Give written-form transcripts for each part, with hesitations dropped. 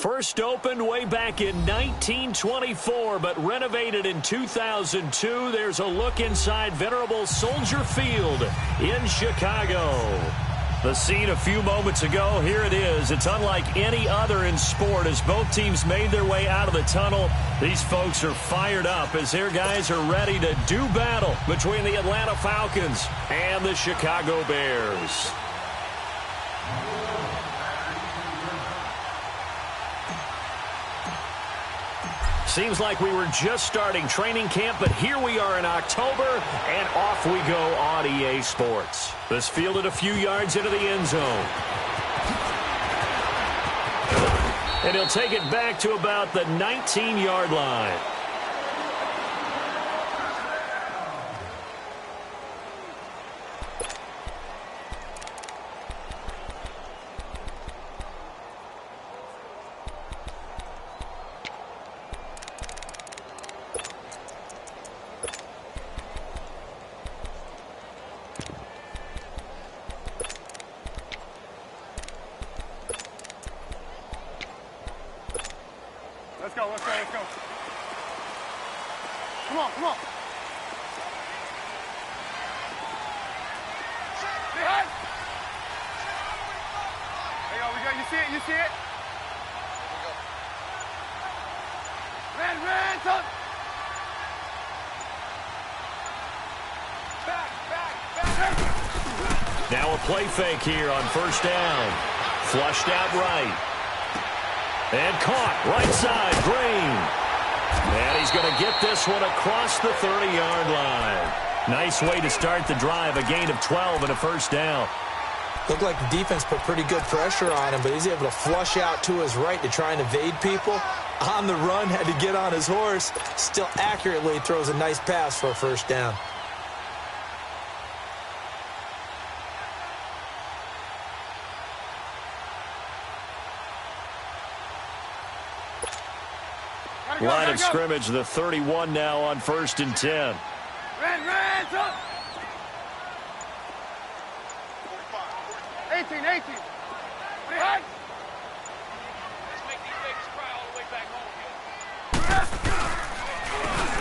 First opened way back in 1924, but renovated in 2002. There's a look inside venerable Soldier Field in Chicago. The scene a few moments ago, here it is. It's unlike any other in sport as both teams made their way out of the tunnel. These folks are fired up as their guys are ready to do battle between the Atlanta Falcons and the Chicago Bears. Seems like we were just starting training camp, but here we are in October, and off we go on EA Sports. This fielded a few yards into the end zone. And he'll take it back to about the 19-yard line. Let's go. Come on. Behind. There you go. You see it? Ran, son. Back. Now a play fake here on first down. Flushed out right. And caught right side, Green. And he's going to get this one across the 30-yard line. Nice way to start the drive, a gain of 12 and a first down. Looked like the defense put pretty good pressure on him, but he's able to flush out to his right to try and evade people. On the run, had to get on his horse. Still accurately throws a nice pass for a first down. Line of scrimmage, the 31 now on 1st and 10. Ran, son. 18. Behind. Let's make these babies cry all the way back home.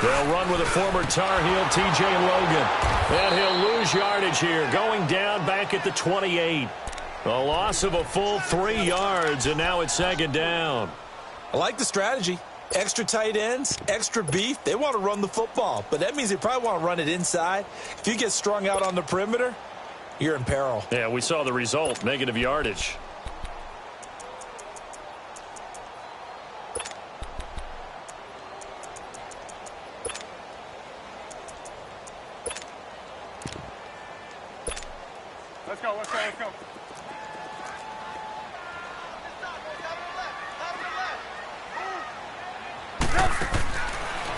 They'll run with a former Tar Heel, T.J. Logan. And he'll lose yardage here, going down back at the 28. A loss of a full 3 yards, and now it's 2nd down. I like the strategy. Extra tight ends, extra beef. They want to run the football, but that means they probably want to run it inside. If you get strung out on the perimeter, you're in peril. Yeah, we saw the result, negative yardage. Let's go.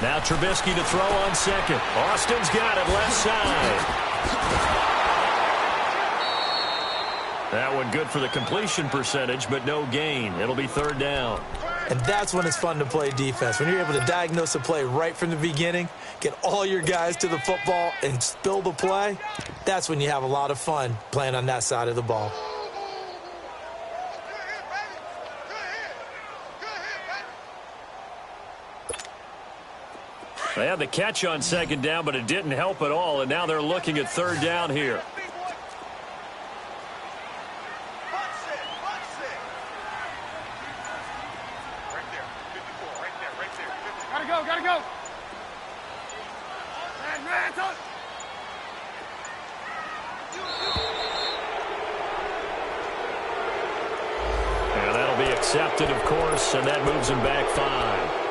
Now Trubisky to throw on second. Austin's got it left side. That one good for the completion percentage, but no gain. It'll be 3rd down. And that's when it's fun to play defense. When you're able to diagnose a play right from the beginning, get all your guys to the football, and spill the play, that's when you have a lot of fun playing on that side of the ball. They had the catch on 2nd down, but it didn't help at all, and now they're looking at 3rd down here. Gotta go. Ran, son. And that'll be accepted, of course, and that moves him back 5.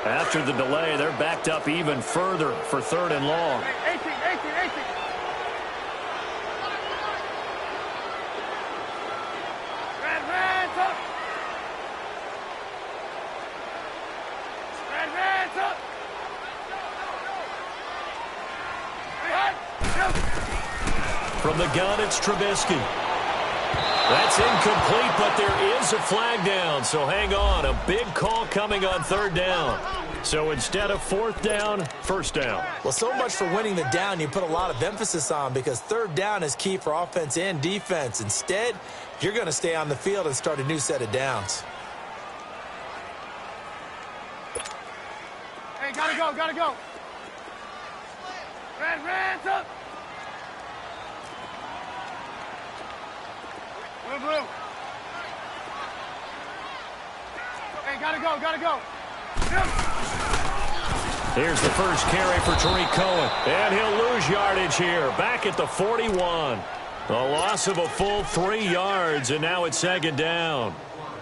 After the delay, they're backed up even further for 3rd and long. 18. Ran, son. Ran, son. Behind. From the gun, it's Trubisky. That's incomplete, but there is a flag down, so hang on. A big call coming on 3rd down. So instead of fourth down, first down. Well, so much for winning the down you put a lot of emphasis on, because third down is key for offense and defense. Instead, you're going to stay on the field and start a new set of downs. Hey, gotta go, gotta go. Hands up. Blue. Hey, gotta go, gotta go. Here's the first carry for Tariq Cohen. And he'll lose yardage here. Back at the 41. A loss of a full 3 yards, and now it's second down.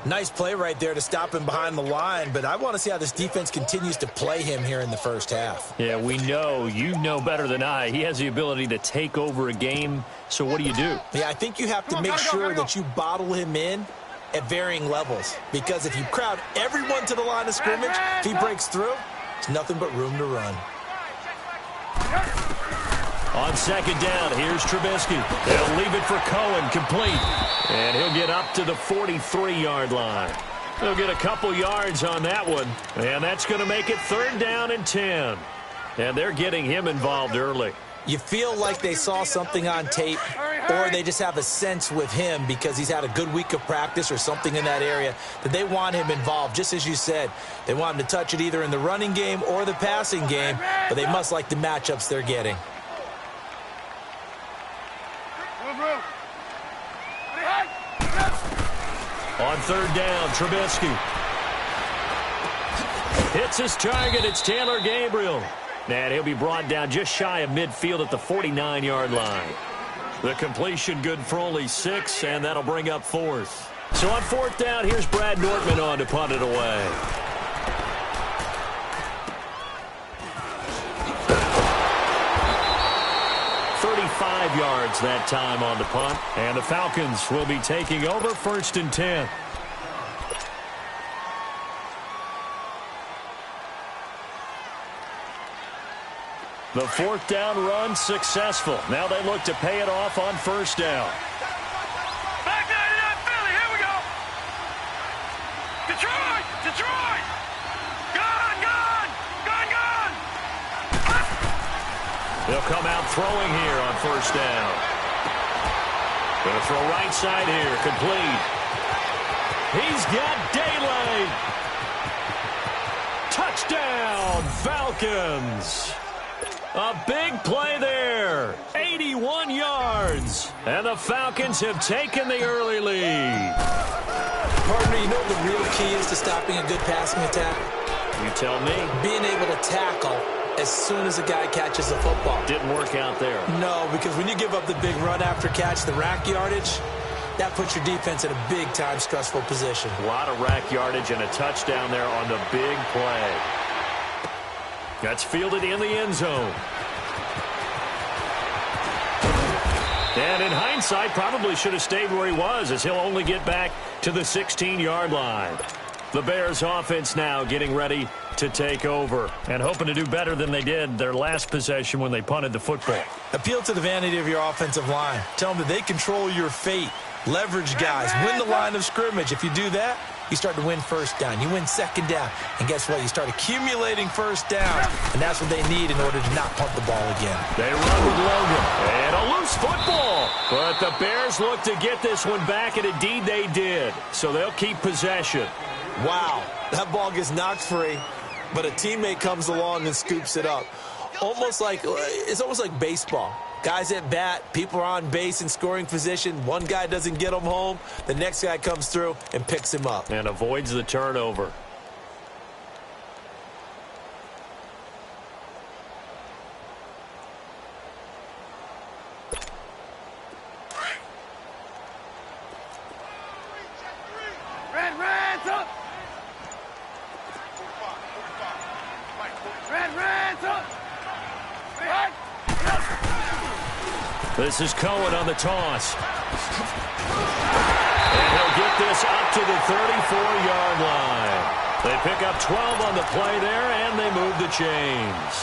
Nice play right there to stop him behind the line, but I want to see how this defense continues to play him here in the first half. Yeah, we know. You know better than I. He has the ability to take over a game, so what do you do? Yeah, I think you have to make sure that you bottle him in at varying levels, because if you crowd everyone to the line of scrimmage, if he breaks through, it's nothing but room to run. On second down, here's Trubisky. They'll leave it for Cohen, complete. And he'll get up to the 43-yard line. They'll get a couple yards on that one. And that's going to make it third down and 10. And they're getting him involved early. You feel like they saw something on tape, or they just have a sense with him because he's had a good week of practice or something in that area that they want him involved. Just as you said, they want him to touch it either in the running game or the passing game, but they must like the matchups they're getting. On third down, Trubisky hits his target. It's Taylor Gabriel. And he'll be brought down just shy of midfield at the 49-yard line. The completion good for only 6, and that'll bring up fourth. So on fourth down, here's Brad Nortman on to punt it away. Yards that time on the punt, and the Falcons will be taking over first and 10. The fourth down run successful. Now they look to pay it off on first down. Back down to that Philly. Here we go. Detroit. They'll come out throwing here on first down. Going to throw right side here, complete. He's got daylight. Touchdown, Falcons. A big play there. 81 yards. And the Falcons have taken the early lead. Partner, you know what the real key is to stopping a good passing attack? You tell me. Being able to tackle as soon as a guy catches the football. Didn't work out there. No, because when you give up the big run after catch, the rack yardage, that puts your defense in a big-time stressful position. A lot of rack yardage and a touchdown there on the big play. That's fielded in the end zone. And in hindsight, probably should have stayed where he was, as he'll only get back to the 16-yard line. The Bears offense now getting ready to take over and hoping to do better than they did their last possession when they punted the football. Appeal to the vanity of your offensive line. Tell them that they control your fate. Leverage guys. Win the line of scrimmage. If you do that, you start to win first down. You win second down. And guess what? You start accumulating first downs. And that's what they need in order to not punt the ball again. They run with Logan. And a loose football. But the Bears look to get this one back, and indeed they did. So they'll keep possession. Wow, that ball gets knocked free, but a teammate comes along and scoops it up. It's almost like baseball. Guys at bat, people are on base in scoring position. One guy doesn't get him home. The next guy comes through and picks him up. And avoids the turnover. This is Cohen on the toss. And he'll get this up to the 34-yard line. They pick up 12 on the play there, and they move the chains.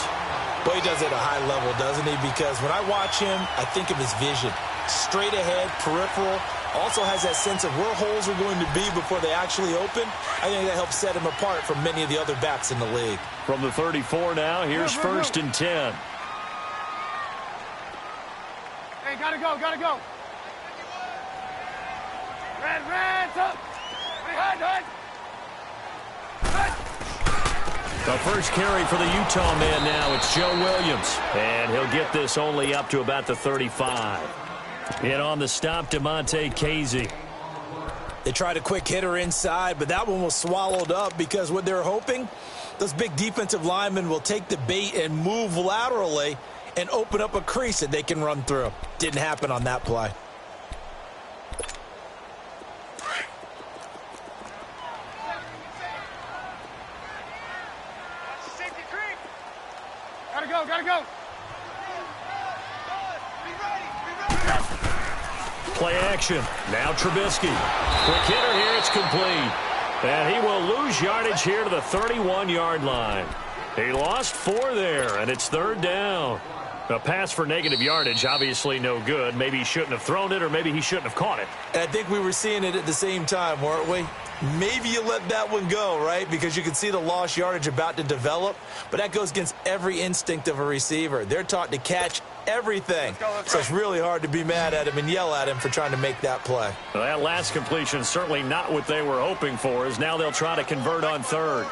Boy, he does it at a high level, doesn't he? Because when I watch him, I think of his vision. Straight ahead, peripheral, Also has that sense of where holes are going to be before they actually open. I think that helps set him apart from many of the other backs in the league. From the 34 now, here's 1st and 10. Hey, gotta go, gotta go. Red, up. Hide. The first carry for the Utah man now, it's Joe Williams. And he'll get this only up to about the 35. And on the stop, DeMonte Casey. They tried a quick hitter inside, but that one was swallowed up because what they're hoping, those big defensive linemen will take the bait and move laterally and open up a crease that they can run through. Didn't happen on that play. Gotta go. Play action. Now Trubisky. Quick hitter here. It's complete. And he will lose yardage here to the 31-yard line. He lost 4 there, and it's 3rd down. A pass for negative yardage, obviously no good. Maybe he shouldn't have thrown it, or maybe he shouldn't have caught it. And I think we were seeing it at the same time, weren't we? Maybe you let that one go, right? Because you can see the lost yardage about to develop. But that goes against every instinct of a receiver. They're taught to catch everything. So it's really hard to be mad at him and yell at him for trying to make that play. Well, that last completion certainly not what they were hoping for, as now they'll try to convert on 3rd.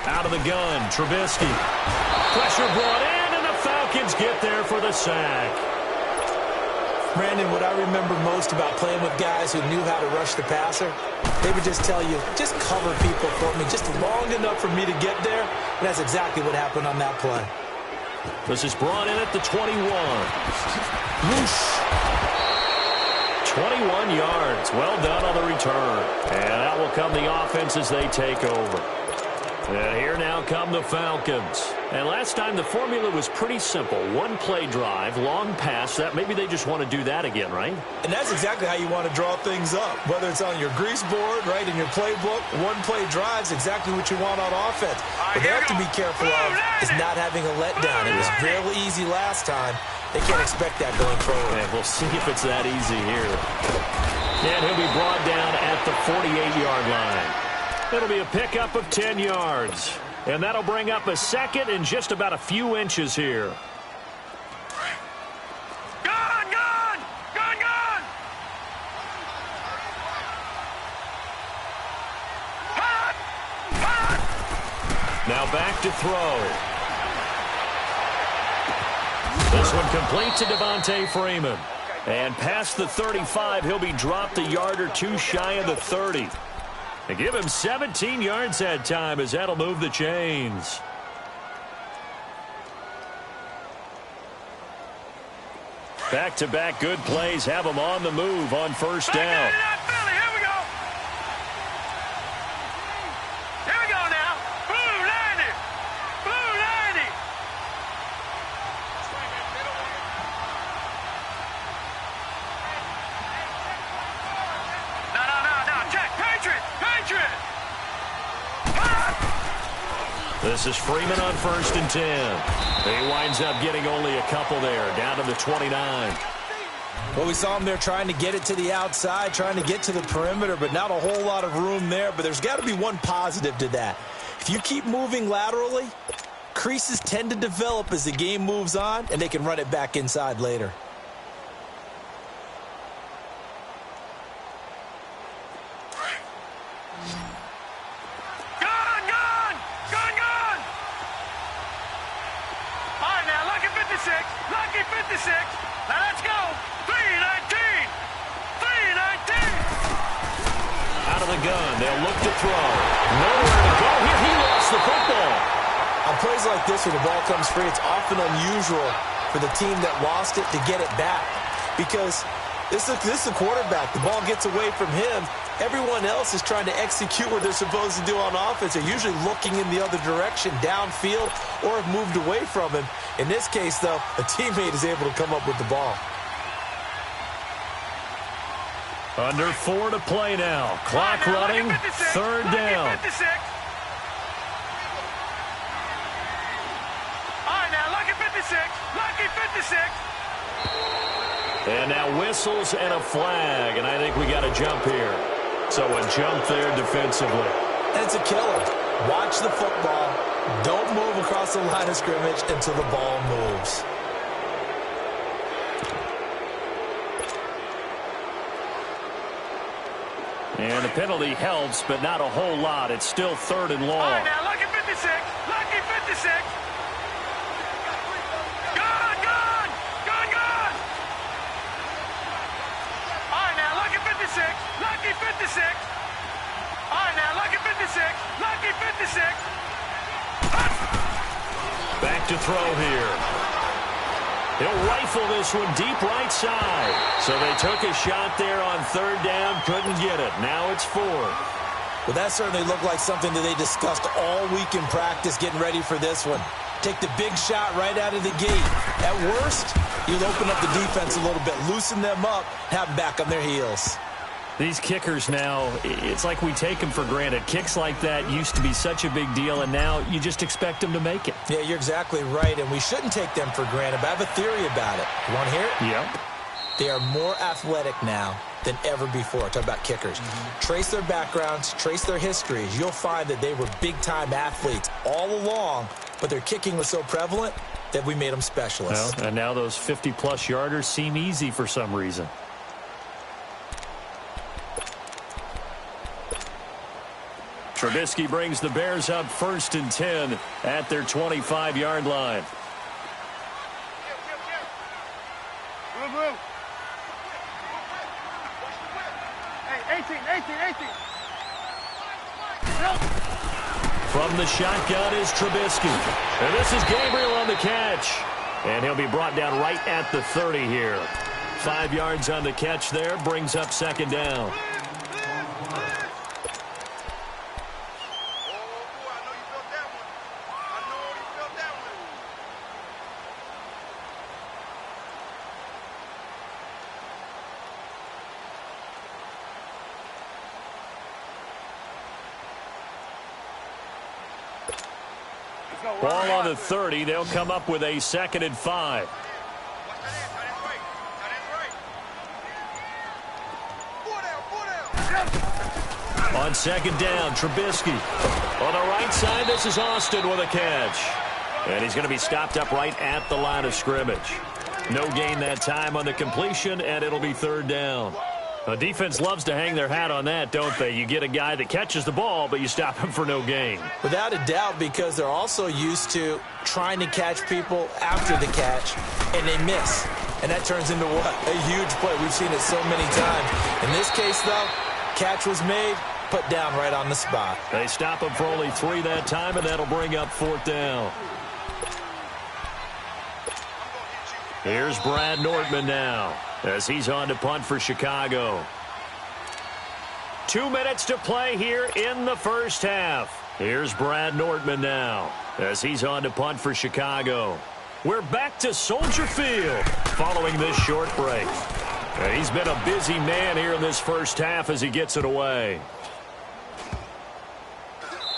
Out of the gun, Trubisky. Pressure brought in, and the Falcons get there for the sack. Brandon, what I remember most about playing with guys who knew how to rush the passer, they would just tell you, just cover people for me, just long enough for me to get there. And that's exactly what happened on that play. This is brought in at the 21. Whoosh. 21 yards. Well done on the return. And that will come the offense as they take over. And here now come the Falcons. And last time the formula was pretty simple. One play drive, long pass. That maybe they just want to do that again, right? And that's exactly how you want to draw things up. Whether it's on your grease board, right, in your playbook, one play drive is exactly what you want on offense. What they have to be careful of is not having a letdown. It was real easy last time. They can't expect that going forward. And we'll see if it's that easy here. And he'll be brought down at the 48-yard line. It'll be a pickup of 10 yards. And that'll bring up a second and just about a few inches here. Gone! Hot! Now back to throw. This one complete to Devontae Freeman. And past the 35, he'll be dropped a yard or two shy of the 30. And give him 17 yards that time, as that'll move the chains. Back-to-back good plays have them on the move on 1st down. This is Freeman on 1st and 10. He winds up getting only a couple there, down to the 29. Well, we saw him there trying to get it to the outside, trying to get to the perimeter, but not a whole lot of room there. But there's got to be one positive to that. If you keep moving laterally, creases tend to develop as the game moves on, and they can run it back inside later. Lucky 56. Now let's go. 319. 319. Out of the gun. They'll look to throw. Nowhere to go here. He lost the football. On plays like this where the ball comes free, it's often unusual for the team that lost it to get it back. Because this is a quarterback. The ball gets away from him. Everyone else is trying to execute what they're supposed to do on offense. They're usually looking in the other direction, downfield, or have moved away from him. In this case, though, a teammate is able to come up with the ball. Under 4 to play now. Clock running. 3rd down. All right, now, lucky 56. Lucky 56. And now whistles and a flag, and I think we got a jump here. So a jump there defensively. And it's a killer. Watch the football. Don't move across the line of scrimmage until the ball moves. And the penalty helps, but not a whole lot. It's still 3rd and long. All right, now, lucky 56. Lucky 56. Good, good. Good, good. All right, now, lucky 56. Lucky 56. All right, now, lucky 56. Lucky 56. Back to throw here. He'll rifle this one deep right side. So they took a shot there on 3rd down, couldn't get it. Now it's 4th. Well, that certainly looked like something that they discussed all week in practice getting ready for this one. Take the big shot right out of the gate. At worst, you'll open up the defense a little bit, loosen them up, have them back on their heels. These kickers now, it's like we take them for granted. Kicks like that used to be such a big deal, and now you just expect them to make it. Yeah, you're exactly right, and we shouldn't take them for granted, but I have a theory about it. You want to hear it? Yep. They are more athletic now than ever before. Talk about kickers. Trace their backgrounds, trace their histories. You'll find that they were big-time athletes all along, but their kicking was so prevalent that we made them specialists. Well, and now those 50-plus yarders seem easy for some reason. Trubisky brings the Bears up 1st and 10 at their 25-yard line. Move, move. Hey, 18. From the shotgun is Trubisky. And this is Gabriel on the catch. And he'll be brought down right at the 30 here. 5 yards on the catch there, brings up 2nd down. Ball on the 30. They'll come up with a 2nd and 5. On 2nd down, Trubisky. On the right side, this is Austin with a catch. And he's going to be stopped up right at the line of scrimmage. No gain that time on the completion, and it'll be 3rd down. The defense loves to hang their hat on that, don't they? You get a guy that catches the ball, but you stop him for no gain. Without a doubt, because they're also used to trying to catch people after the catch, and they miss. And that turns into what? A huge play. We've seen it so many times. In this case, though, catch was made, put down right on the spot. They stop him for only 3 that time, and that'll bring up 4th down. Here's Brad Nordman now, as he's on to punt for Chicago. 2 minutes to play here in the first half. Here's Brad Nordman now, as he's on to punt for Chicago. We're back to Soldier Field following this short break. And he's been a busy man here in this first half as he gets it away.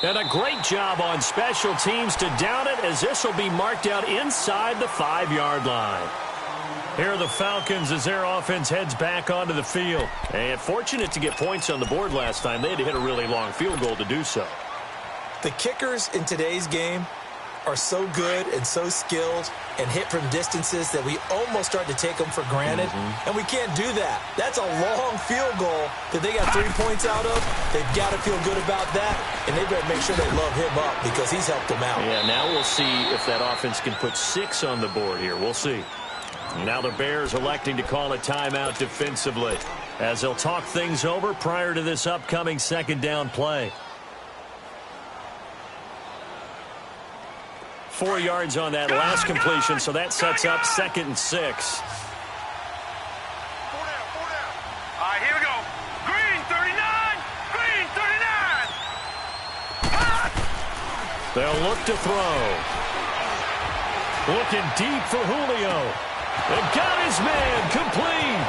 And a great job on special teams to down it, as this will be marked out inside the 5-yard line. Here are the Falcons as their offense heads back onto the field. And fortunate to get points on the board last time. They had to hit a really long field goal to do so. The kickers in today's game are so good and so skilled and hit from distances that we almost start to take them for granted. And we can't do that. That's a long field goal that they got 3 points out of. They've got to feel good about that, and they better make sure they load him up because he's helped them out. Yeah, now we'll see if that offense can put 6 on the board here. We'll see. Now the Bears electing to call a timeout defensively as they'll talk things over prior to this upcoming 2nd down play. 4 yards on that last completion, so that sets up 2nd and 6. 4 down. All right, here we go. Green 39. Green 39. They'll look to throw. Looking deep for Julio. And got his man complete.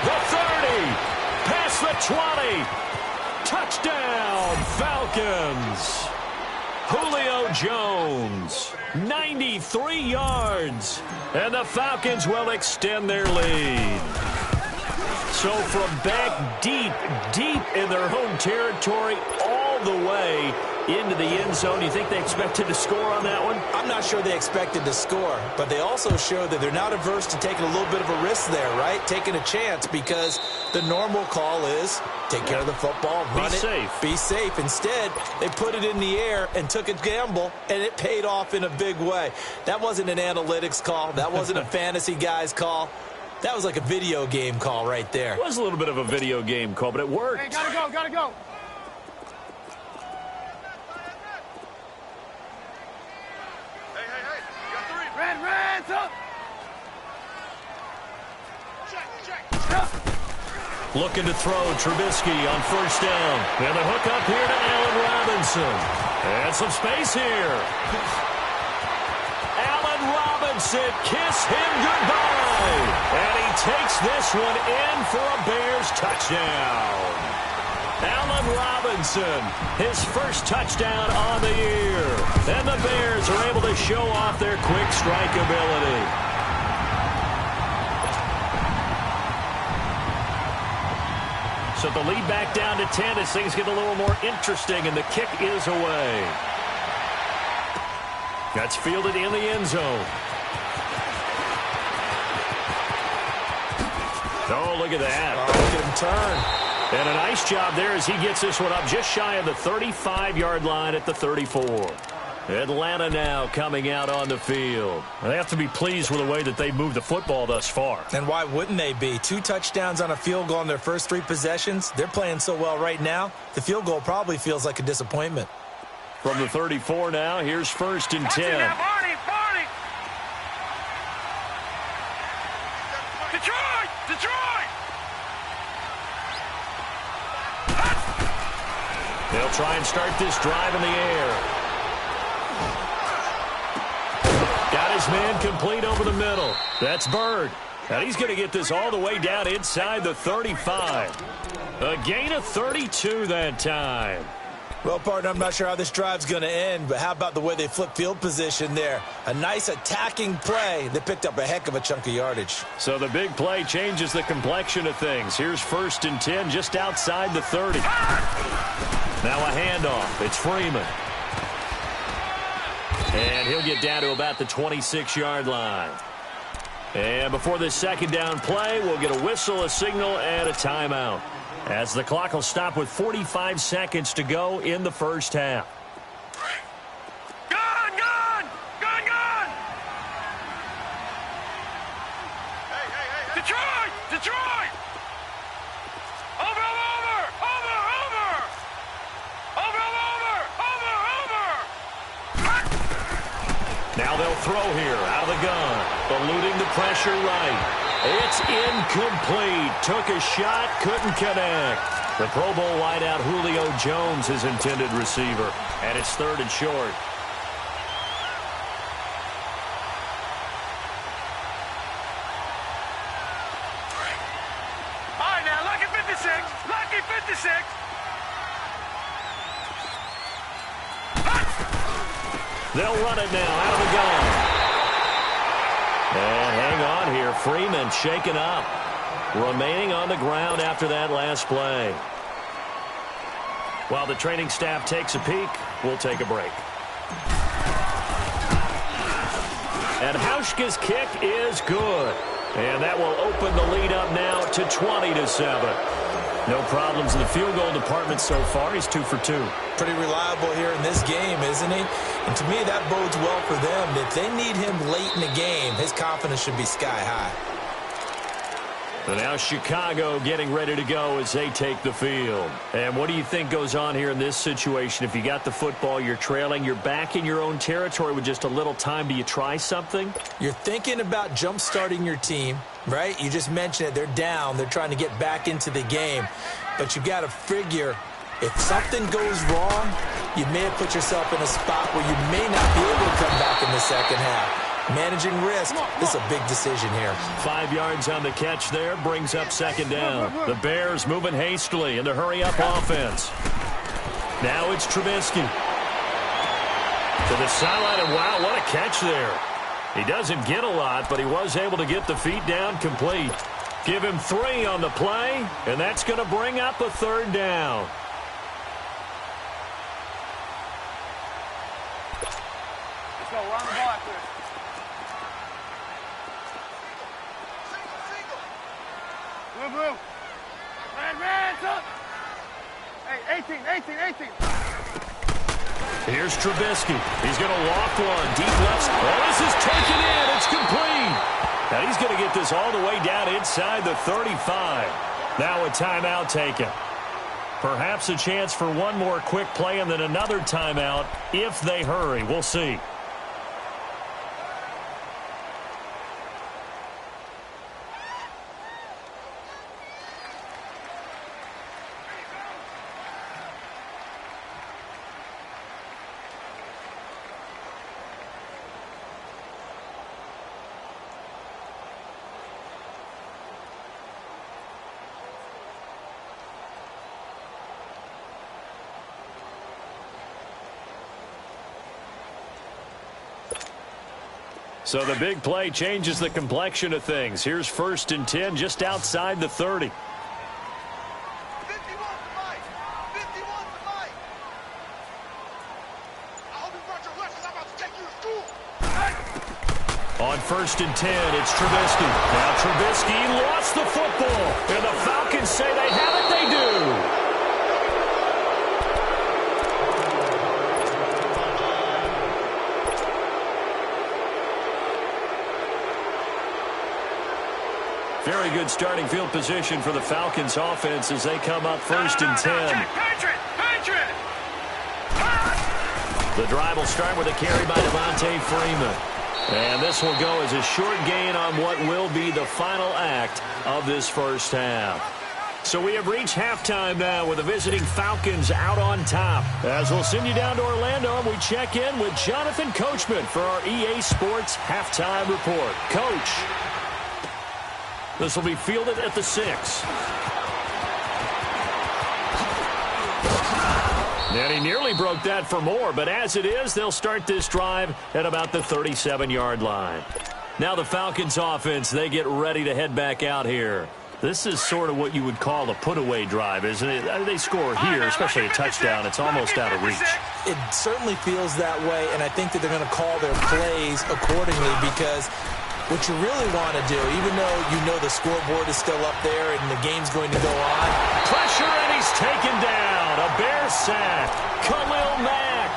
The 30. Past the 20. Touchdown, Falcons. Julio Jones. 93 yards. And the Falcons will extend their lead. So from back deep in their own territory, all the way into the end zone, you think they expected to score on that one? I'm not sure they expected to score, but they also showed that they're not averse to taking a little bit of a risk there, right? Taking a chance, because the normal call is take care of the football, run it, be safe. Instead, they put it in the air and took a gamble, and it paid off in a big way. That wasn't an analytics call. That wasn't a fantasy guy's call. That was like a video game call right there. It was a little bit of a video game call, but it worked. Hey, gotta go, gotta go. Hey, you got three. Red, up. Check. Looking to throw Trubisky on first down. And the hook up here to Allen Robinson. And some space here. Allen Robinson, kiss him goodbye. And he takes this one in for a Bears touchdown. Allen Robinson, his first touchdown on the year. And the Bears are able to show off their quick strike ability. So the lead back down to 10 as things get a little more interesting, and the kick is away. That's fielded in the end zone. Oh, look at that. Oh, look at him turn. And a nice job there as he gets this one up just shy of the 35-yard line at the 34. Atlanta now coming out on the field. They have to be pleased with the way that they moved the football thus far. And why wouldn't they be? 2 touchdowns on a field goal in their first 3 possessions. They're playing so well right now, the field goal probably feels like a disappointment. From the 34 now, here's first and 10. Barney! Detroit! They'll try and start this drive in the air. Got his man complete over the middle. That's Bird. And he's going to get this all the way down inside the 35. A gain of 32 that time. Well, partner, I'm not sure how this drive's going to end, but how about the way they flip field position there? A nice attacking play. They picked up a heck of a chunk of yardage. So the big play changes the complexion of things. Here's first and 10 just outside the 30. Now a handoff. It's Freeman. And he'll get down to about the 26-yard line. And before this second down play, we'll get a whistle, a signal, and a timeout, as the clock will stop with 45 seconds to go in the first half. Gun! Hey! Detroit! Over! Now they'll throw here out of the gun. Eluding the pressure right. It's incomplete. Took a shot, couldn't connect. The Pro Bowl wideout Julio Jones, his intended receiver. And it's third and short. All right, now, lucky 56. They'll run it now out of the gun. And hang on here. Freeman shaken up. Remaining on the ground after that last play. While the training staff takes a peek, we'll take a break. And Hauschka's kick is good. And that will open the lead up now to 20-7. No problems in the field goal department so far. He's 2 for 2. Pretty reliable here in this game, isn't he? And to me, that bodes well for them. If they need him late in the game, his confidence should be sky high. So now Chicago getting ready to go as they take the field. And what do you think goes on here in this situation? If you got the football, you're trailing, you're back in your own territory with just a little time. Do you try something? You're thinking about jump-starting your team, right? You just mentioned it. They're down. They're trying to get back into the game. But you got to figure, if something goes wrong, you may have put yourself in a spot where you may not be able to come back in the second half. Managing risk, this is a big decision here. 5 yards on the catch there, brings up second down. The Bears moving hastily in the hurry-up offense. Now it's Trubisky. To the sideline, and wow, what a catch there. He doesn't get a lot, but he was able to get the feet down complete. Give him 3 on the play, and that's going to bring up a 3rd down. Let's go. We're on the ball after this. Blue, blue. Red, up. Hey, 18. Here's Trubisky. He's going to loft one. Deep left. Oh, this is taken in. It's complete. Now he's going to get this all the way down inside the 35. Now a timeout taken. Perhaps a chance for one more quick play and then another timeout if they hurry. We'll see. So the big play changes the complexion of things. Here's 1st and 10 just outside the 30. 51 to Mike. 51 to Mike. I hope you brought your lessons. I'm about to take you to school. Hey. On 1st and 10, it's Trubisky. Now Trubisky lost the football. And the Falcons say they have it. They do. Very good starting field position for the Falcons offense as they come up 1st and 10. Patriot! The drive will start with a carry by Devontae Freeman. And this will go as a short gain on what will be the final act of this first half. So we have reached halftime now with the visiting Falcons out on top. As we'll send you down to Orlando and we check in with Jonathan Coachman for our EA Sports Halftime Report. Coach. This will be fielded at the 6. And he nearly broke that for more, but as it is, they'll start this drive at about the 37-yard line. Now the Falcons offense, they get ready to head back out here. This is sort of what you would call a put-away drive, isn't it? They score here, especially a touchdown. It's almost out of reach. It certainly feels that way, and I think that they're going to call their plays accordingly because what you really want to do, even though you know the scoreboard is still up there and the game's going to go on. Pressure, and he's taken down. A Bear sack. Khalil Mack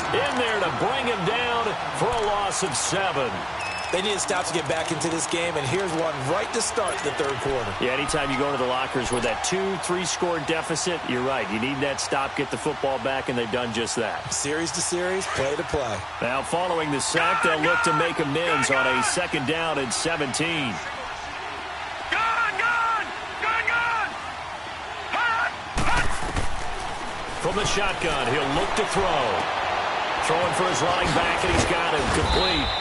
in there to bring him down for a loss of 7. They need to stop to get back into this game, and here's one right to start the 3rd quarter. Yeah, anytime you go into the lockers with that 2-3 score deficit, you're right. You need that stop, get the football back, and they've done just that. Series to series, play to play. Now, following the sack, they'll look to make amends on a 2nd down and 17. From the shotgun, he'll look to throw. Throwing for his running back, and he's got him complete.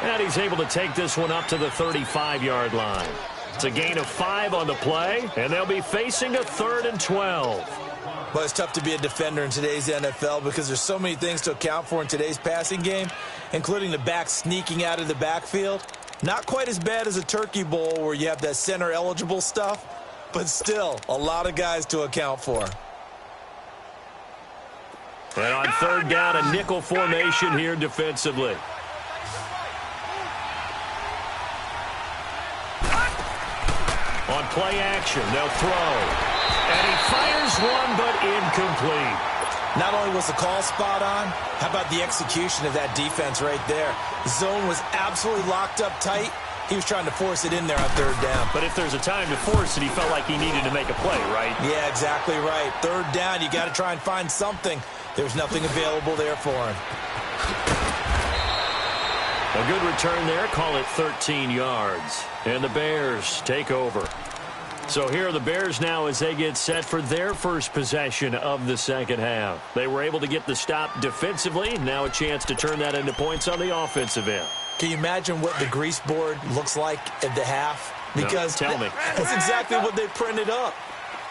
And he's able to take this one up to the 35-yard line. It's a gain of 5 on the play, and they'll be facing a 3rd and 12. Well, it's tough to be a defender in today's NFL because there's so many things to account for in today's passing game, including the back sneaking out of the backfield. Not quite as bad as a turkey bowl where you have that center-eligible stuff, but still a lot of guys to account for. And on 3rd down, a nickel formation here defensively. On play action, they'll throw. And he fires one, but incomplete. Not only was the call spot on, how about the execution of that defense right there? Zone was absolutely locked up tight. He was trying to force it in there on 3rd down. But if there's a time to force it, he felt like he needed to make a play, right? Yeah, exactly right. 3rd down, you got to try and find something. There's nothing available there for him. A good return there, call it 13 yards. And the Bears take over. So here are the Bears now as they get set for their first possession of the 2nd half. They were able to get the stop defensively. Now a chance to turn that into points on the offensive end. Can you imagine what the grease board looks like at the half? Because no, tell me. That's exactly what they printed up.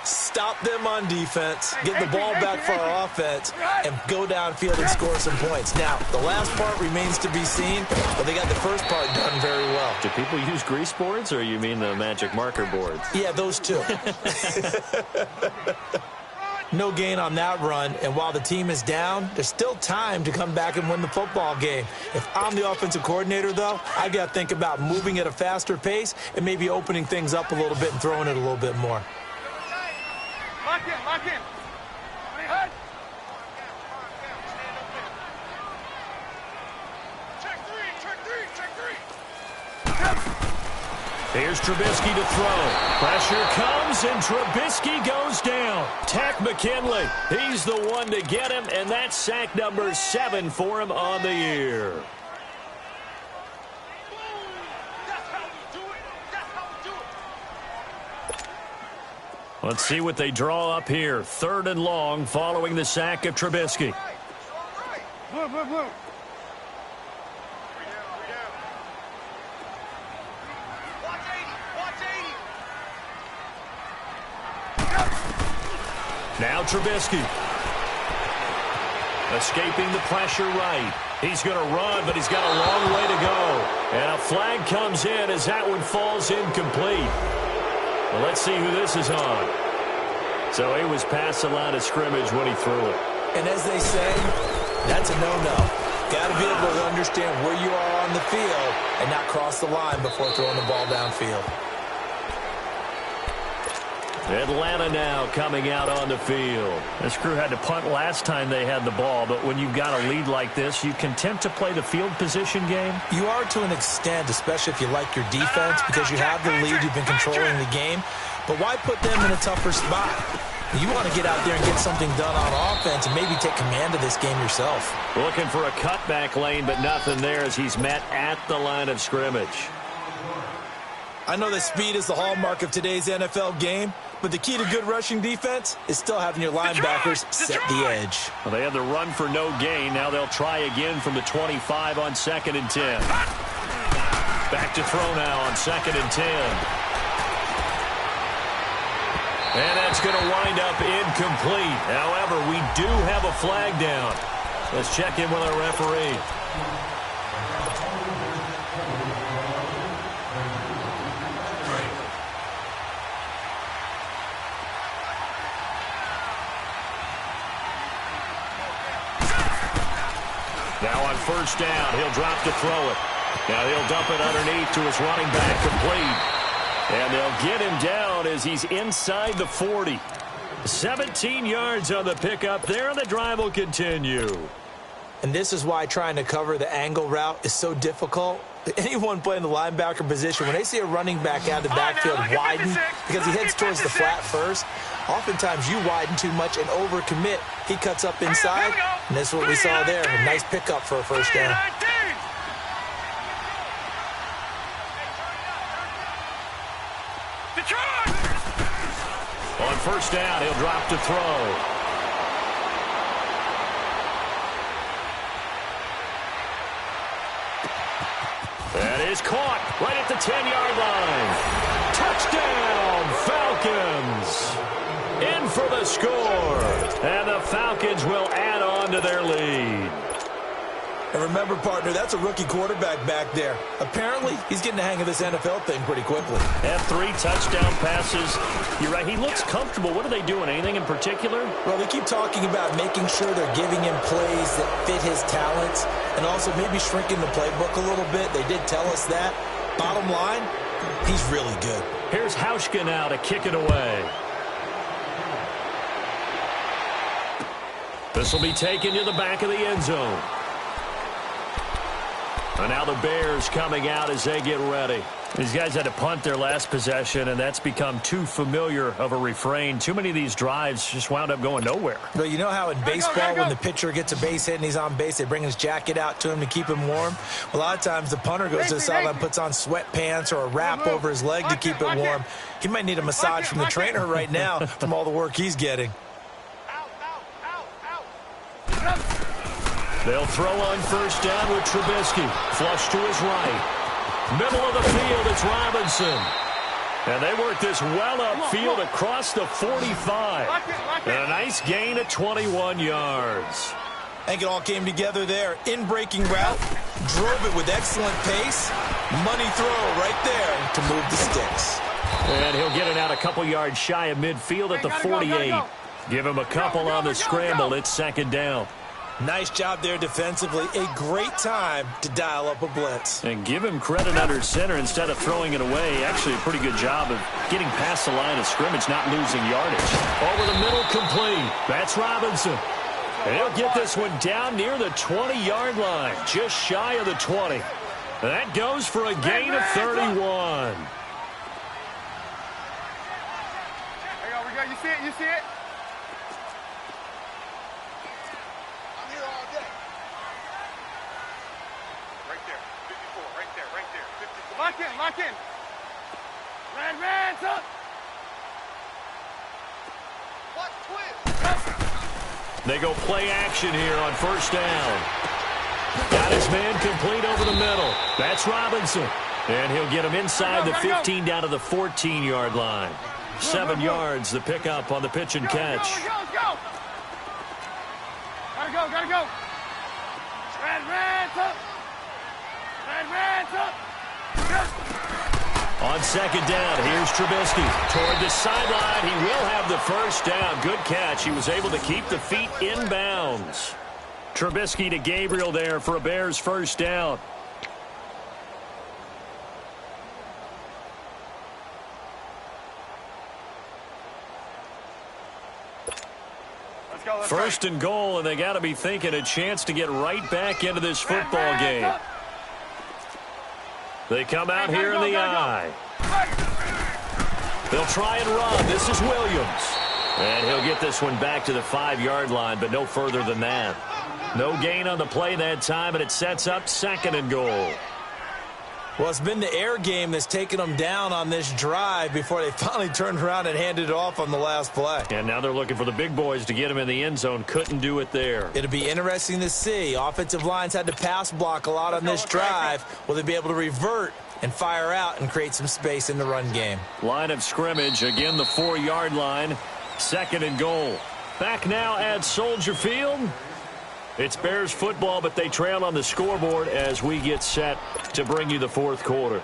Stop them on defense, get the ball back for our offense, and go downfield and score some points. Now, the last part remains to be seen, but they got the first part done very well. Do people use grease boards, or you mean the magic marker boards? Yeah, those two. No gain on that run, and while the team is down, there's still time to come back and win the football game. If I'm the offensive coordinator, though, I got to think about moving at a faster pace and maybe opening things up a little bit and throwing it a little bit more. Lock in, lock in. Hey. Check three. Here's Trubisky to throw. Pressure comes, and Trubisky goes down. Tack McKinley, he's the one to get him, and that's sack number 7 for him on the year. Let's see what they draw up here. 3rd and long following the sack of Trubisky. Blue, blue, blue. Now Trubisky. Escaping the pressure right. He's going to run, but he's got a long way to go. And a flag comes in as that one falls incomplete. Well, let's see who this is on. So he was past the line of scrimmage when he threw it. And as they say, that's a no-no. Got to be able to understand where you are on the field and not cross the line before throwing the ball downfield. Atlanta now coming out on the field. This crew had to punt last time they had the ball, but when you've got a lead like this, you can tend to play the field position game. You are to an extent, especially if you like your defense, because you have the lead, you've been controlling the game. But why put them in a tougher spot? You want to get out there and get something done on offense and maybe take command of this game yourself. Looking for a cutback lane, but nothing there as he's met at the line of scrimmage. I know that speed is the hallmark of today's NFL game, but the key to good rushing defense is still having your linebackers set the edge. Well, they had the run for no gain. Now they'll try again from the 25 on 2nd and 10. Back to throw now on 2nd and 10. And that's going to wind up incomplete. However, we do have a flag down. Let's check in with our referee. Now on 1st down, he'll drop to throw it. Now he'll dump it underneath to his running back, complete. And they'll get him down as he's inside the 40. 17 yards on the pickup there, and the drive will continue. And this is why trying to cover the angle route is so difficult. Anyone playing the linebacker position, when they see a running back out of the backfield widen because he heads towards the flat first, oftentimes you widen too much and overcommit. He cuts up inside, and this is what we saw there. A nice pickup for a 1st down. On 1st down, he'll drop to throw. That is caught right at the 10-yard line. Touchdown, Falcons. In for the score. And the Falcons will add on to their lead. And remember, partner, that's a rookie quarterback back there. Apparently, he's getting the hang of this NFL thing pretty quickly. Had 3 touchdown passes. You're right, he looks comfortable. What are they doing? Anything in particular? Well, they keep talking about making sure they're giving him plays that fit his talents and also maybe shrinking the playbook a little bit. They did tell us that. Bottom line, he's really good. Here's Hauschka now to kick it away. This will be taken to the back of the end zone. And now the Bears coming out as they get ready. These guys had to punt their last possession, and that's become too familiar of a refrain. Too many of these drives just wound up going nowhere. Well, you know how in baseball, when the pitcher gets a base hit and he's on base, they bring his jacket out to him to keep him warm? Well, a lot of times the punter goes to the sideline, puts on sweatpants or a wrap over his leg to keep it warm. He might need a massage from the trainer right now from all the work he's getting. They'll throw on 1st down with Trubisky. Flush to his right. Middle of the field, it's Robinson. And they work this well upfield across the 45. And a nice gain of 21 yards. I think it all came together there. In-breaking route, drove it with excellent pace. Money throw right there to move the sticks. And he'll get it out a couple yards shy of midfield at the 48. Give him a couple on the scramble. It's second down. Nice job there defensively. A great time to dial up a blitz. And give him credit under center instead of throwing it away. Actually, a pretty good job of getting past the line of scrimmage, not losing yardage. Over the middle, complete. That's Robinson. And he'll get this one down near the 20-yard line, just shy of the 20. That goes for a gain of 31. There we go. You see it? You see it? I'm here all day. Right there. 54. Right there. Right there. 54. Lock in. Lock in. Red, up. What twist? They go play action here on first down. Got his man complete over the middle. That's Robinson. And he'll get him inside the 15 down to the 14-yard line. 7 yards, the pickup on the pitch and catch. Let's go. Gotta go. Red's up. Red's up. On second down, here's Trubisky. Toward the sideline, he will have the first down. Good catch. He was able to keep the feet in bounds. Trubisky to Gabriel there for a Bears first down. First and goal, and they got to be thinking a chance to get right back into this football game. They come out here in the eye. They'll try and run. This is Williams. And he'll get this one back to the 5-yard line, but no further than that. No gain on the play that time, and it sets up second and goal. Well, it's been the air game that's taken them down on this drive before they finally turned around and handed it off on the last play. And now they're looking for the big boys to get him in the end zone. Couldn't do it there. It'll be interesting to see. Offensive lines had to pass block a lot on this drive. Will they be able to revert and fire out and create some space in the run game? Line of scrimmage, again the 4-yard line. Second and goal. Back now at Soldier Field. It's Bears football, but they trail on the scoreboard as we get set to bring you the fourth quarter.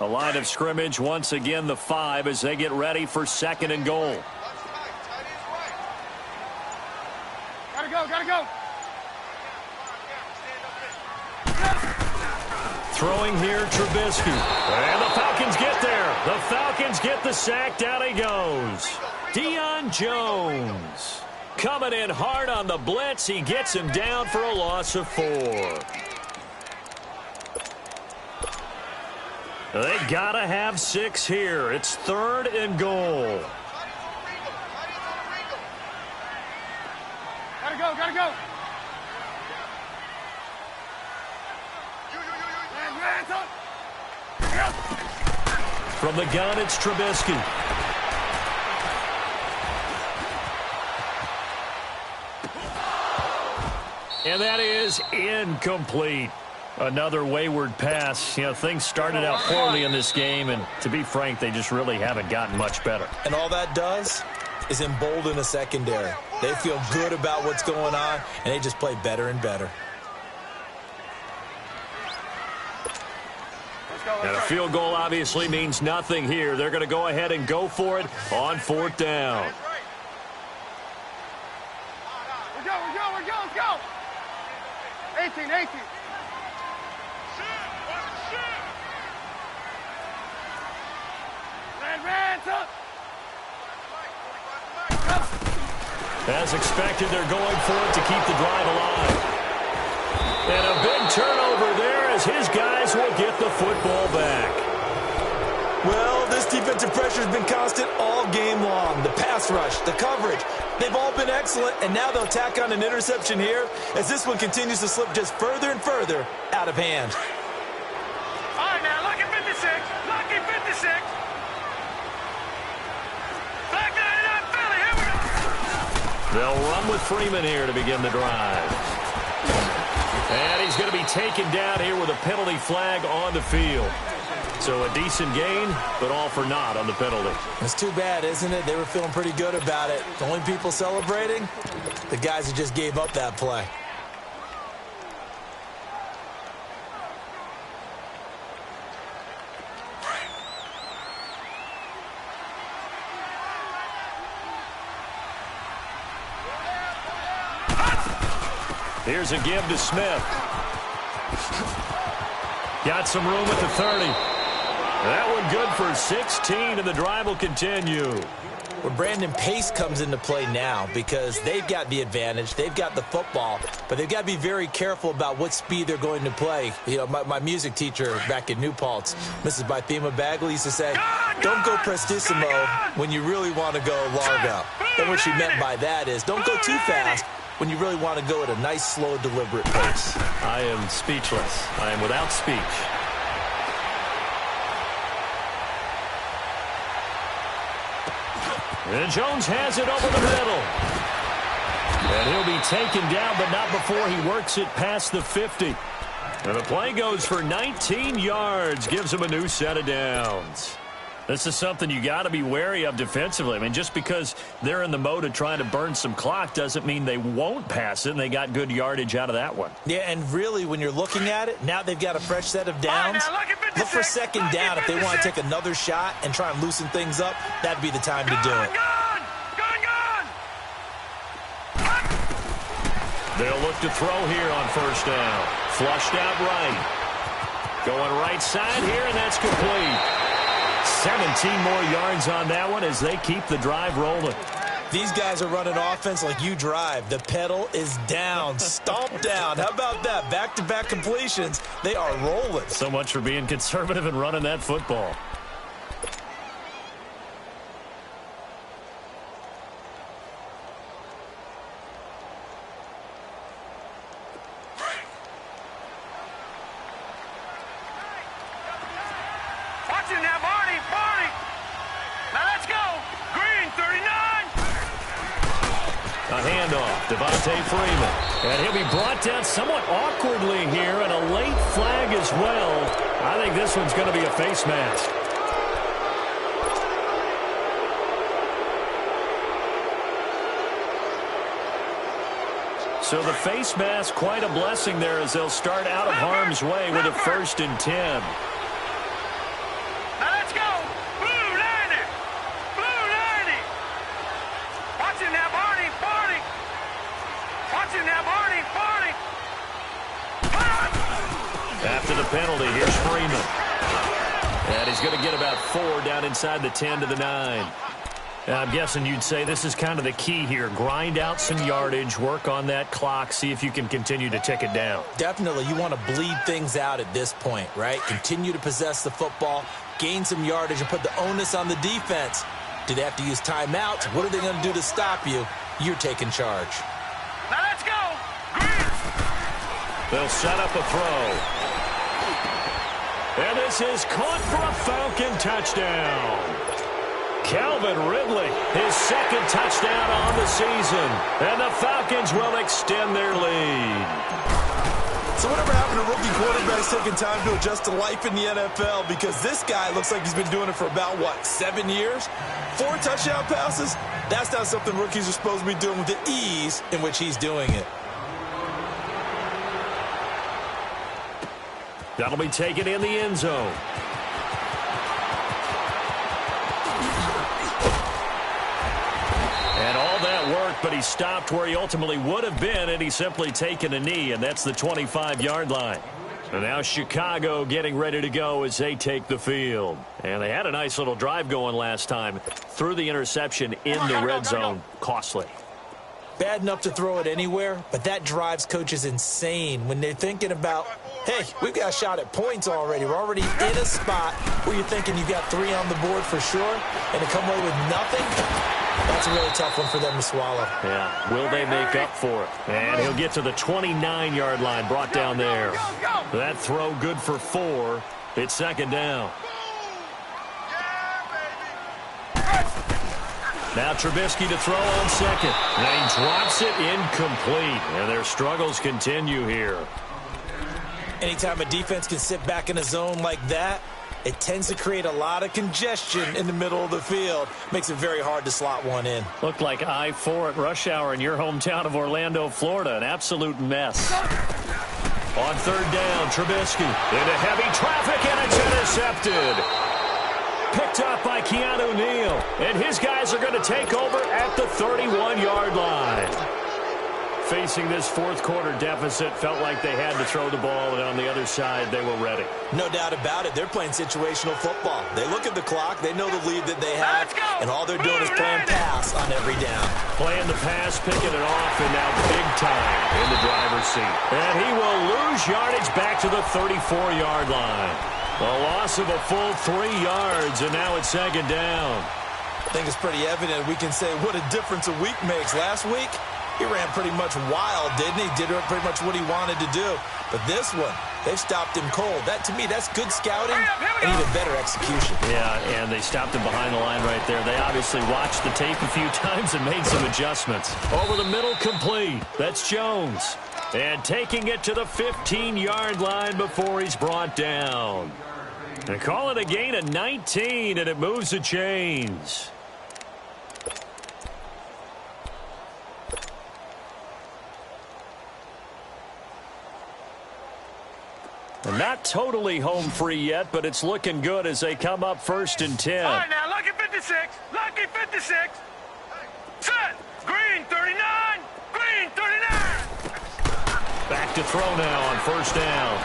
A line of scrimmage, once again the 5 as they get ready for second and goal. Gotta go. Throwing here, Trubisky. And the Falcons get there. The Falcons get the sack. Down he goes. Deion Jones coming in hard on the blitz. He gets him down for a loss of 4. They gotta have 6 here. It's third and goal. Gotta go. From the gun, it's Trubisky. And that is incomplete. Another wayward pass. You know, things started out poorly in this game, and to be frank, they just really haven't gotten much better. And all that does is embolden the secondary. They feel good about what's going on, and they just play better and better. And a field goal obviously means nothing here. They're going to go ahead and go for it on fourth down. We're go. Let's go. 18. Red's up. As expected, they're going for it to keep the drive alive. And a big turnover there as his guys will get the football back. Well, This defensive pressure has been constant all game long. The pass rush, the coverage, they've all been excellent, and now they'll tack on an interception here as this one continues to slip just further and further out of hand. All right, now, lucky 56. Lucky 56. Back 99 Philly. Here we go. They'll run with Freeman here to begin the drive. And he's going to be taken down here with a penalty flag on the field. So a decent gain, but all for naught on the penalty. It's too bad, isn't it? They were feeling pretty good about it. The only people celebrating, the guys who just gave up that play. Here's a give to Smith. Got some room at the 30. That one good for 16, and the drive will continue. Well, Brandon, pace comes into play now because they've got the advantage. They've got the football, but they've got to be very careful about what speed they're going to play. You know, my music teacher back in New Paltz, Mrs. Bythema Bagley, used to say, don't go prestissimo when you really want to go largo. And what she meant by that is don't go too fast when you really want to go at a nice, slow, deliberate pace. I am speechless. I am without speech. And Jones has it over the middle. And he'll be taken down, but not before he works it past the 50. And the play goes for 19 yards, gives him a new set of downs. This is something you got to be wary of defensively. I mean, just because they're in the mode of trying to burn some clock doesn't mean they won't pass it, and they got good yardage out of that one. Yeah, and really, when you're looking at it, now they've got a fresh set of downs. Look for second down if they want to take another shot and try and loosen things up. That'd be the time to do it. They'll look to throw here on first down. Flushed out right. Going right side here, and that's complete. 17 more yards on that one as they keep the drive rolling. These guys are running offense like you drive. The pedal is down, stomp down. How about that? Back-to-back completions. They are rolling. So much for being conservative and running that football. Freeman. And he'll be brought down somewhat awkwardly here, and a late flag as well. I think this one's going to be a face mask. So the face mask, quite a blessing there as they'll start out of harm's way with a 1st and 10. After the penalty, here's Freeman. And he's going to get about 4 down inside the 10 to the 9. And I'm guessing you'd say this is kind of the key here. Grind out some yardage, work on that clock, see if you can continue to tick it down. Definitely. You want to bleed things out at this point, right? Continue to possess the football, gain some yardage, and put the onus on the defense. Do they have to use timeouts? What are they going to do to stop you? You're taking charge. Now let's go. They'll set up a throw. And this is caught for a Falcon touchdown. Calvin Ridley, his 2nd touchdown on the season. And the Falcons will extend their lead. So whatever happened to rookie quarterbacks taking time to adjust to life in the NFL? Because this guy looks like he's been doing it for about, 7 years? 4 touchdown passes? That's not something rookies are supposed to be doing with the ease in which he's doing it. That'll be taken in the end zone. And all that worked, but he stopped where he ultimately would have been, and he's simply taken a knee, and that's the 25-yard line. And now Chicago getting ready to go as they take the field. And they had a nice little drive going last time. Threw the interception in the red zone. Costly. Bad enough to throw it anywhere, but that drives coaches insane when they're thinking about Hey, we've got a shot at points already. We're already in a spot where you're thinking you've got 3 on the board for sure, and to come away with nothing, that's a really tough one for them to swallow. Yeah, will they make up for it? And he'll get to the 29-yard line, brought down there. That throw good for 4. It's second down. Now Trubisky to throw on second. And he drops it incomplete. And their struggles continue here. Anytime a defense can sit back in a zone like that, it tends to create a lot of congestion in the middle of the field. Makes it very hard to slot one in. Looked like I-4 at rush hour in your hometown of Orlando, Florida. An absolute mess. On third down, Trubisky into heavy traffic, and it's intercepted. Picked up by Keanu Neal. And his guys are going to take over at the 31-yard line. Facing this fourth quarter deficit, felt like they had to throw the ball, and on the other side, they were ready. No doubt about it. They're playing situational football. They look at the clock. They know the lead that they have, and all they're doing is playing pass on every down. Playing the pass, picking it off, and now big time in the driver's seat. And he will lose yardage back to the 34-yard line. A loss of a full 3 yards, and now it's second down. I think it's pretty evident. We can say what a difference a week makes. Last week, he ran pretty much wild, didn't he? Did pretty much what he wanted to do. But this one, they've stopped him cold. That, to me, that's good scouting and even better execution. Yeah, and they stopped him behind the line right there. They obviously watched the tape a few times and made some adjustments. Over the middle, complete. That's Jones. And taking it to the 15-yard line before he's brought down. They call it a gain of 19, and it moves the chains. Not totally home free yet, but it's looking good as they come up 1st and 10. All right, now, lucky 56. Lucky 56. Set. Green 39. Green 39. Back to throw now on 1st down.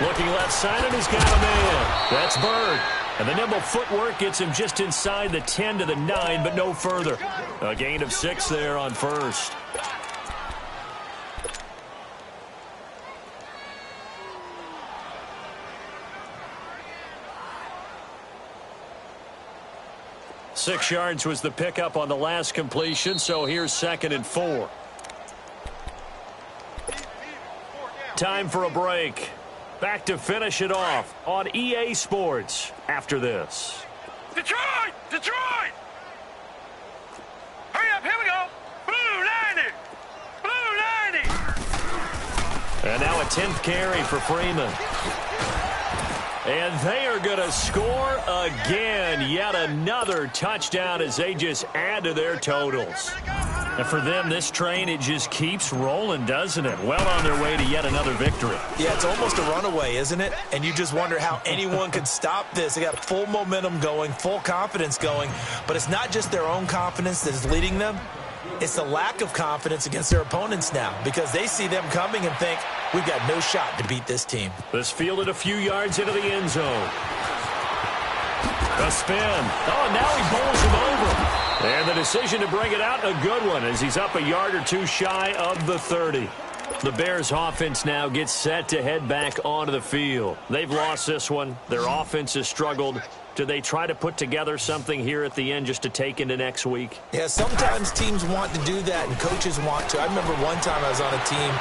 Looking left side, and he's got a man. That's Bird. And the nimble footwork gets him just inside the 10 to the 9, but no further. A gain of 6 there on 1st. Six yards was the pickup on the last completion, so here's 2nd and 4. Time for a break. Back to finish it off on EA Sports after this. Detroit! Detroit! Hurry up, here we go. Blue 90. Blue 90. And now a 10th carry for Freeman. And they are going to score again. Yet another touchdown as they just add to their totals. And for them, this train, it just keeps rolling, doesn't it? Well on their way to yet another victory. Yeah, it's almost a runaway, isn't it? And you just wonder how anyone could stop this. They got full momentum going, full confidence going. But it's not just their own confidence that is leading them. It's the lack of confidence against their opponents now because they see them coming and think, we've got no shot to beat this team. This fielded a few yards into the end zone. A spin. Oh, now he bowls him over. And the decision to bring it out, a good one, as he's up a yard or two shy of the 30. The Bears' offense now gets set to head back onto the field. They've lost this one. Their offense has struggled. Do they try to put together something here at the end just to take into next week? Yeah, sometimes teams want to do that and coaches want to. I remember one time I was on a team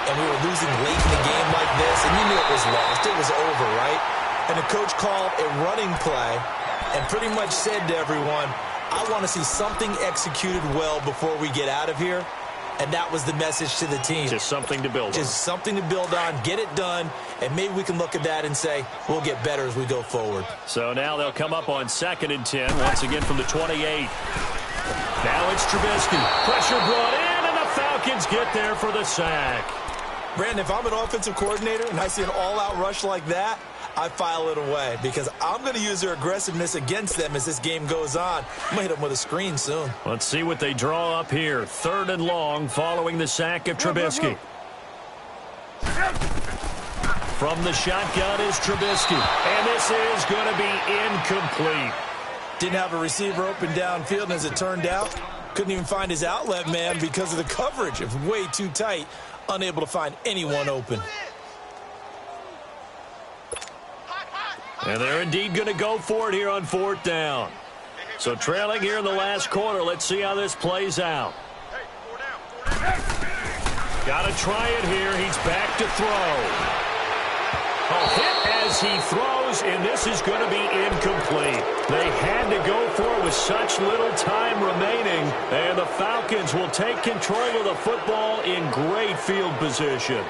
and we were losing late in the game like this, and you knew it was lost. It was over, right? And the coach called a running play and pretty much said to everyone, I want to see something executed well before we get out of here. And that was the message to the team. Just something to build on. Just something to build on, get it done, and maybe we can look at that and say, we'll get better as we go forward. So now they'll come up on 2nd and 10, once again from the 28. Now it's Trubisky. Pressure brought in, and the Falcons get there for the sack. Brandon, if I'm an offensive coordinator and I see an all-out rush like that, I file it away because I'm going to use their aggressiveness against them as this game goes on. I'm going to hit them with a screen soon. Let's see what they draw up here. 3rd and long following the sack of Trubisky. From the shotgun is Trubisky. And this is going to be incomplete. Didn't have a receiver open downfield, and as it turned out, couldn't even find his outlet man because of the coverage. It was way too tight, unable to find anyone open. And they're indeed going to go for it here on 4th down. So trailing here in the last quarter. Let's see how this plays out. Got to try it here. He's back to throw. A hit as he throws, and this is going to be incomplete. They had to go for it with such little time remaining, and the Falcons will take control of the football in great field position.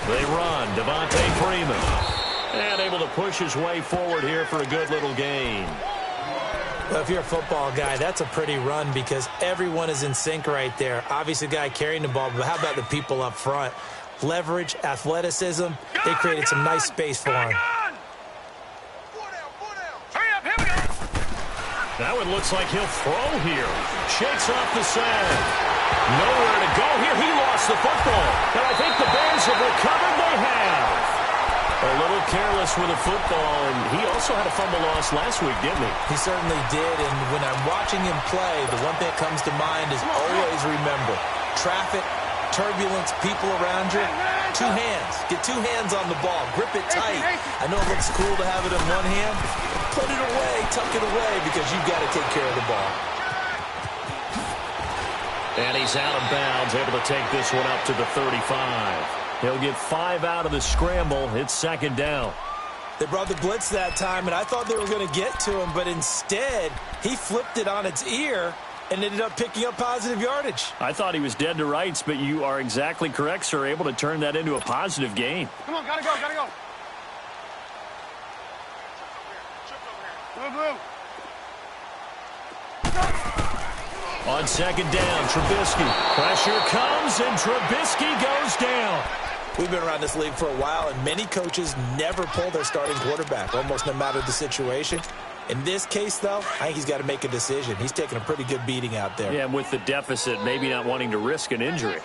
They run. Devontae Freeman. And able to push his way forward here for a good little gain. Well, if you're a football guy, that's a pretty run because everyone is in sync right there. Obviously, the guy carrying the ball, but how about the people up front? Leverage, athleticism. They created some nice space for him. That one looks like he'll throw here. Shakes off the sand. Nowhere to go here. He lost the football. And I think the Bears have recovered. They have. A little careless with the football, and he also had a fumble loss last week, didn't he? He certainly did, and when I'm watching him play, the one thing that comes to mind is always remember, traffic, turbulence, people around you, 2 hands. Get 2 hands on the ball. Grip it tight. I know it looks cool to have it in one hand. Put it away, tuck it away, because you've got to take care of the ball. And he's out of bounds, able to take this one up to the 35. He'll get 5 out of the scramble. It's 2nd down. They brought the blitz that time, and I thought they were going to get to him, but instead, he flipped it on its ear and ended up picking up positive yardage. I thought he was dead to rights, but you are exactly correct, sir. Able to turn that into a positive gain. Come on, gotta go, gotta go. Blue. On 2nd down, Trubisky. Pressure comes, and Trubisky goes down. We've been around this league for a while, and many coaches never pull their starting quarterback, almost no matter the situation. In this case, though, I think he's got to make a decision. He's taking a pretty good beating out there. Yeah, and with the deficit, maybe not wanting to risk an injury.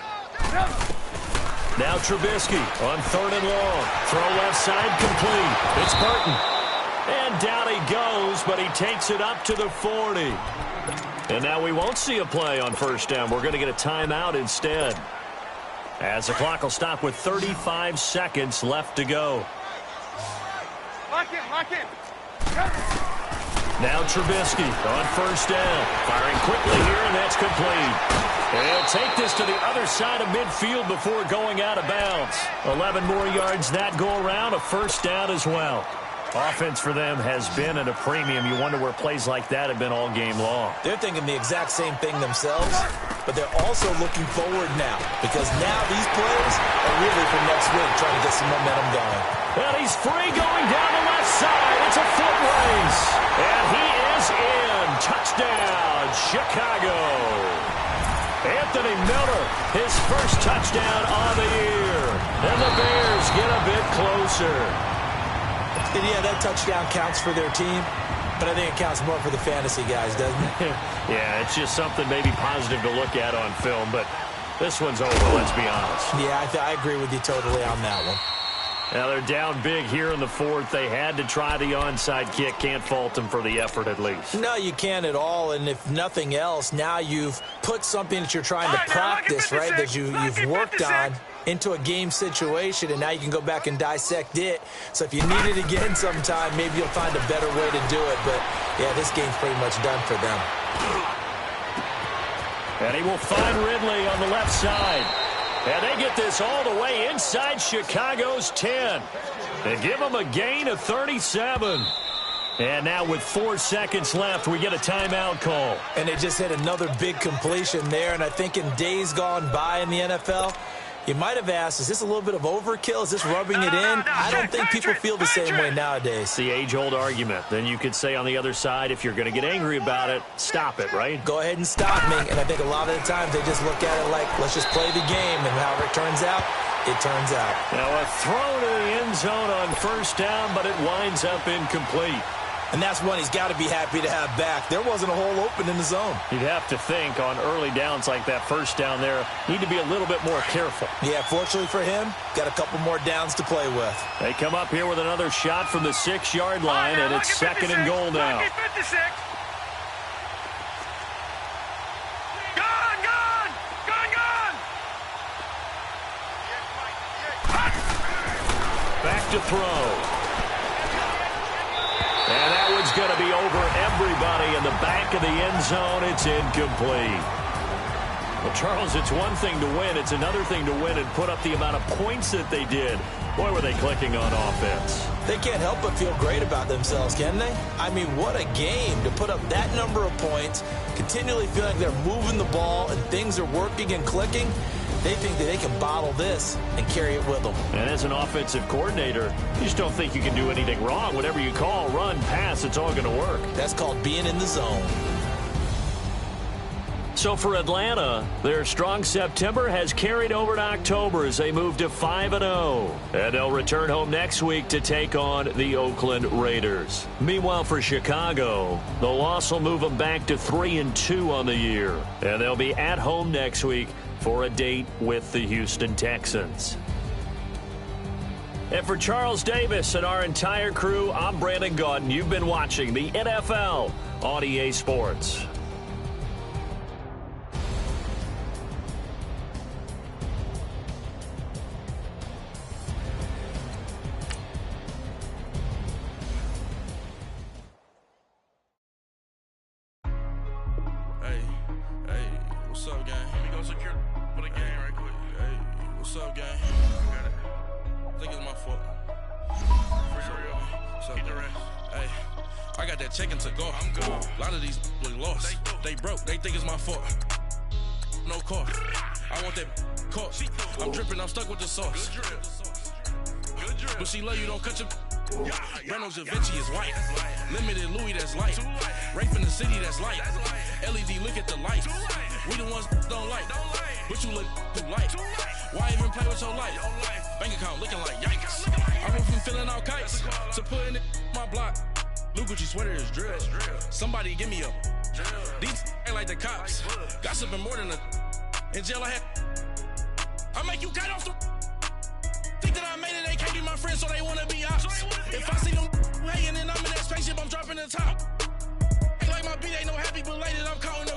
Now Trubisky on 3rd and long. Throw left side complete. It's Burton. And down he goes, but he takes it up to the 40. And now we won't see a play on 1st down. We're going to get a timeout instead, as the clock will stop with 35 seconds left to go. Lock in. Now Trubisky on 1st down. Firing quickly here, and that's complete. And he'll take this to the other side of midfield before going out of bounds. 11 more yards that go around, a 1st down as well. Offense for them has been at a premium. You wonder where plays like that have been all game long. They're thinking the exact same thing themselves, but they're also looking forward now because now these plays are really for next week, trying to get some momentum going. Well, he's free going down the left side. It's a foot race. And he is in. Touchdown, Chicago. Anthony Miller, his first touchdown on the year. And the Bears get a bit closer. And yeah, that touchdown counts for their team, but I think it counts more for the fantasy guys, doesn't it? Yeah, it's just something maybe positive to look at on film, but this one's over, let's be honest. Yeah, I agree with you totally on that one. Now they're down big here in the 4th. They had to try the onside kick. Can't fault them for the effort at least. No, you can't at all, and if nothing else, now you've put something that you're trying to practice, right, that you've worked on into a game situation, and now you can go back and dissect it. So if you need it again sometime, maybe you'll find a better way to do it. But, yeah, this game's pretty much done for them. And he will find Ridley on the left side. And they get this all the way inside Chicago's 10. They give him a gain of 37. And now with 4 seconds left, we get a timeout call. And they just hit another big completion there. And I think in days gone by in the NFL, you might have asked, is this a little bit of overkill? Is this rubbing it in? I don't think people feel the same way nowadays. It's the age-old argument. Then you could say on the other side, if you're going to get angry about it, stop it, right? Go ahead and stop me. And I think a lot of the times they just look at it like, let's just play the game. And however it turns out, it turns out. Now a throw to the end zone on 1st down, but it winds up incomplete. And that's one he's got to be happy to have back. There wasn't a hole open in the zone. You'd have to think on early downs like that 1st down there, need to be a little bit more careful. Yeah, fortunately for him, got a couple more downs to play with. They come up here with another shot from the 6-yard line, and it's 2nd and goal now. Gone! Back to throw. And that one's going to be over everybody in the back of the end zone. It's incomplete. Well, Charles, it's one thing to win. It's another thing to win and put up the amount of points that they did. Boy, were they clicking on offense. They can't help but feel great about themselves, can they? I mean, what a game to put up that number of points, continually feeling like they're moving the ball and things are working and clicking. They think that they can bottle this and carry it with them. And as an offensive coordinator, you just don't think you can do anything wrong. Whatever you call, run, pass, it's all going to work. That's called being in the zone. So for Atlanta, their strong September has carried over to October as they move to 5-0. And they'll return home next week to take on the Oakland Raiders. Meanwhile, for Chicago, the loss will move them back to 3-2 on the year. And they'll be at home next week for a date with the Houston Texans. And for Charles Davis and our entire crew, I'm Brandon Gaudin. You've been watching the NFL on EA Sports. What's up, gang? Let me go secure for the game right quick. Hey, what's up, gang? I got it. I think it's my fault. For real. What's up, keep the rest. Hey, I got that check-in to go. I'm good. A lot of these look lost. They broke. They think it's my fault. No car. I want that caught. I'm dripping. I'm stuck with the sauce. Good drip. Good drip. But she love you. Don't cut your... Reynolds Da Vinci is white. Limited Louis, that's light. Rape in the city, that's light. LED, look at the lights. We the ones don't like. But you look too light. Why even play with your life? Bank account looking like yikes. I went from filling out kites to putting it in my block. Blue Gucci sweater is drill. Somebody give me a. These ain't like the cops. Gossiping more than a. In jail I had. I make you cut off the. Think that I made it, they can't be my friends, so they wanna be ops. If I see them hanging and I'm in that spaceship, I'm dropping the top. Ain't like my beat ain't no happy belated, I'm counting